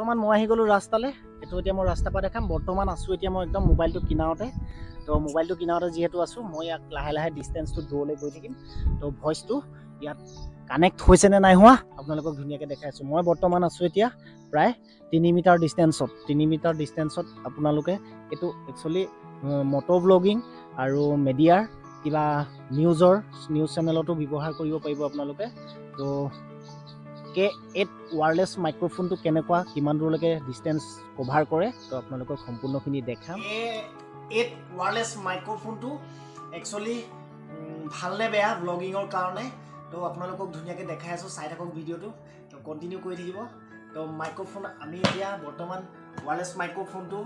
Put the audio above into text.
বৰ্তমান মই আহি গ'লোঁ ৰাস্তালৈ। এইটো এতিয়া মই ৰাস্তাৰ পৰা দেখাম। বৰ্তমান আছোঁ এতিয়া মই একদম মোবাইলটো কিনাৰতে। তো মোবাইলটো কিনাৰতে যিহেতু আছোঁ, মই ইয়াক লাহে লাহে ডিষ্টেঞ্চটো দূৰলৈ গৈ থাকিম। তো ভইচটো ইয়াত কানেক্ট হৈছে নে নাই হোৱা আপোনালোকক ধুনীয়াকৈ দেখাই আছোঁ। মই বৰ্তমান আছোঁ এতিয়া প্ৰায় 3 মিটাৰ ডিষ্টেঞ্চত। 3 মিটাৰ ডিষ্টেঞ্চত আপোনালোকে এইটো একচুৱেলি মটো ব্লগিং আৰু মিডিয়াৰ কিবা নিউজ চেনেলতো ব্যৱহাৰ কৰিব পাৰিব আপোনালোকে। তো K8 ৱায়াৰলেছ মাইক্ৰফোনটো কেনেকুৱা, কিমান দূৰলৈকে ডিষ্টেঞ্চ কভাৰ কৰে, তো আপোনালোকক সম্পূৰ্ণখিনি দেখাম। K8 ৱায়াৰলেছ মাইক্ৰফোনটো একচুৱেলি ভালনে বেয়া ব্লগিঙৰ কাৰণে, তো আপোনালোকক ধুনীয়াকৈ দেখাই আছোঁ। চাই থাকক ভিডিঅ'টো, তো কণ্টিনিউ কৰি থাকিব। তো মাইক্ৰফোন আমি এতিয়া বৰ্তমান ৱায়াৰলেছ মাইক্ৰফোনটো